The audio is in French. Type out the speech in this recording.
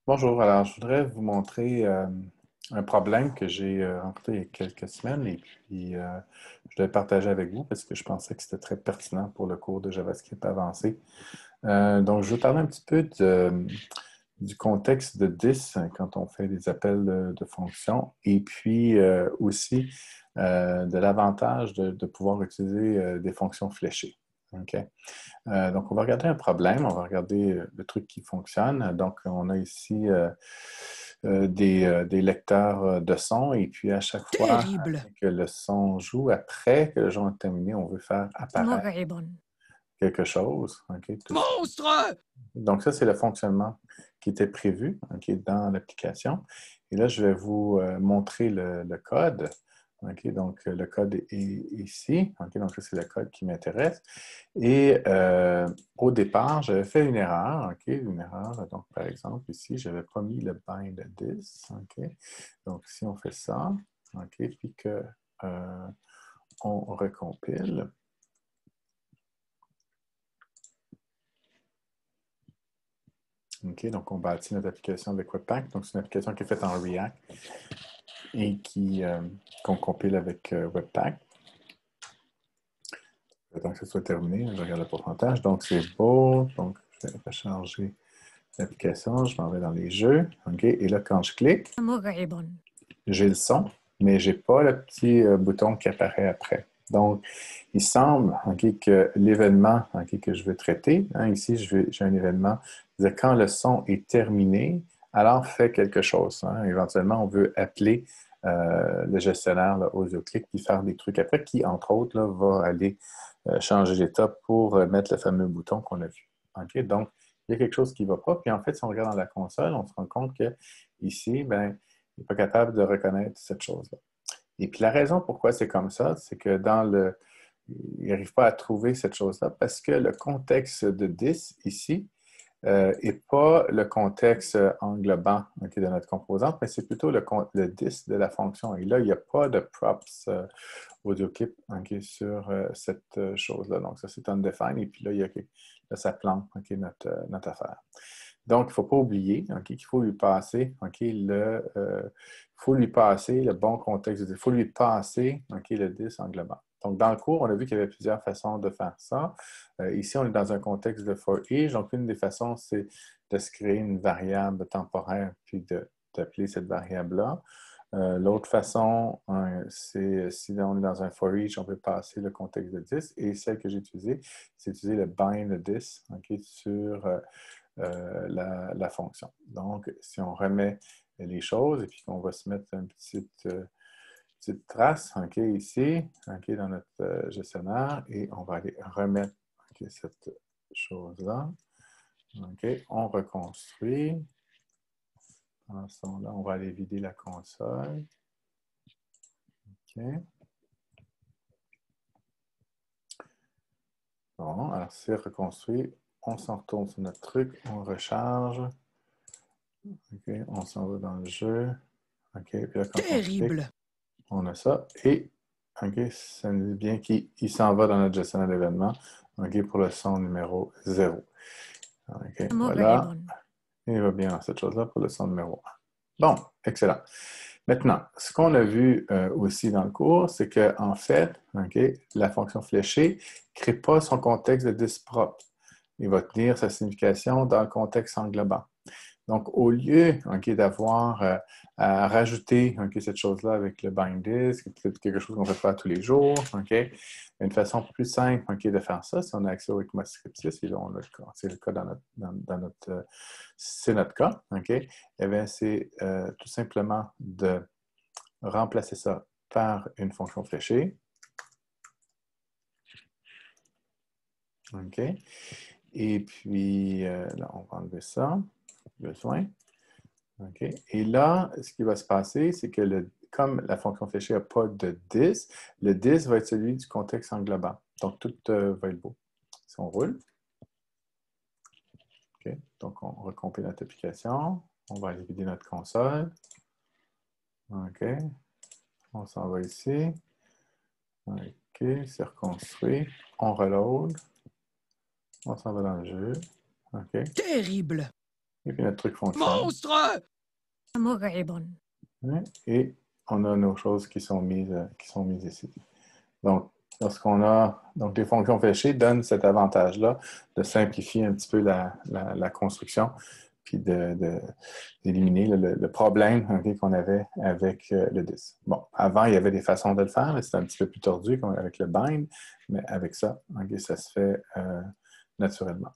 Bonjour, alors je voudrais vous montrer un problème que j'ai rencontré il y a quelques semaines et puis je vais partager avec vous parce que je pensais que c'était très pertinent pour le cours de JavaScript avancé. Donc, je vais parler un petit peu du contexte de this quand on fait des appels de fonctions et puis aussi de l'avantage de pouvoir utiliser des fonctions fléchées. OK? Donc, on va regarder un problème, on va regarder le truc qui fonctionne. Donc, on a ici des lecteurs de son et puis à chaque fois Terrible. que le son joue, après que le son est terminé, on veut faire apparaître Moribond. quelque chose. OK, tout ça. Monstre! Donc, ça, c'est le fonctionnement qui était prévu, OK, dans l'application. Et là, je vais vous montrer le code. OK, donc, le code est ici. OK, donc, ça, c'est le code qui m'intéresse. Et au départ, j'avais fait une erreur. OK, une erreur. Donc, par exemple, ici, je n'avais pas mis le bind this. OK, donc, si on fait ça, OK, puis que on recompile. OK, donc on bâtit notre application avec Webpack. Donc, c'est une application qui est faite en React et qu'on compile avec Webpack. Attends que ce soit terminé, je regarde le pourcentage. Donc, c'est beau. Donc, je vais recharger l'application. Je m'en vais dans les jeux. OK, et là, quand je clique, Moribond. j'ai le son, mais je n'ai pas le petit bouton qui apparaît après. Donc, il semble que l'événement que je veux traiter, ici, j'ai un événement, quand le son est terminé, alors fait quelque chose. Éventuellement, on veut appeler le gestionnaire là, AudioClick puis faire des trucs après, qui, entre autres, là, va aller changer d'état pour mettre le fameux bouton qu'on a vu. Donc, il y a quelque chose qui ne va pas. Puis en fait, si on regarde dans la console, on se rend compte que ici, ben, il n'est pas capable de reconnaître cette chose-là. Et puis la raison pourquoi c'est comme ça, c'est que il n'arrive pas à trouver cette chose-là parce que le contexte de this ici n'est pas le contexte englobant de notre composante, mais c'est plutôt le this de la fonction. Et là, il n'y a pas de props AudioKit sur cette chose-là. Donc, ça, c'est undefined. Et puis là, là ça plante notre affaire. Donc, il ne faut pas oublier qu'il faut lui passer faut lui passer le bon contexte. Il faut lui passer le 10 englobant. Donc, dans le cours, on a vu qu'il y avait plusieurs façons de faire ça. Ici, on est dans un contexte de for each. Donc, une des façons, c'est de se créer une variable temporaire puis d'appeler cette variable-là. L'autre façon, c'est si on est dans un for each, on peut passer le contexte de 10. Et celle que j'ai utilisée, c'est utiliser le bind 10 sur la fonction. Donc, si on remet les choses et puis qu'on va se mettre une petite trace ici dans notre gestionnaire et on va aller remettre cette chose-là. On reconstruit. Pendant ce temps-là, on va aller vider la console. Bon, alors c'est reconstruit. On s'en retourne sur notre truc, on recharge. On s'en va dans le jeu. Puis là, quand on clique, Terrible. on a ça. Et ça nous dit bien qu'il s'en va dans notre gestionnaire d'événements pour le son numéro 0. Voilà. Moribond. Il va bien dans cette chose-là pour le son numéro 1. Bon, excellent. Maintenant, ce qu'on a vu aussi dans le cours, c'est qu'en fait, la fonction fléchée ne crée pas son contexte de dis propre. Il va tenir sa signification dans le contexte englobant. Donc, au lieu d'avoir à rajouter cette chose-là avec le bind disk, peut-être quelque chose qu'on ne fait pas tous les jours, une façon plus simple de faire ça, si on a accès au ECMAScript 6, et là, c'est le cas c'est notre cas, eh bien, c'est tout simplement de remplacer ça par une fonction fléchée. Et puis, là, on va enlever ça, besoin. Et là, ce qui va se passer, c'est que comme la fonction fléchée n'a pas de dis, le dis va être celui du contexte englobant. Donc, tout va être beau. Si on roule, donc on recompile notre application, on va aller vider notre console. On s'en va ici. C'est reconstruit. On reload. On s'en va dans le jeu. Terrible. Et puis notre truc fonctionne. Monstre! Ouais. Et on a nos choses qui sont mises ici. Donc, donc les fonctions fléchées donnent cet avantage-là de simplifier un petit peu la construction, puis d'éliminer le problème, ok, qu'on avait avec le disque. Bon, avant, il y avait des façons de le faire, mais c'était un petit peu plus tordu comme avec le bind, mais avec ça, ok, ça se fait naturellement.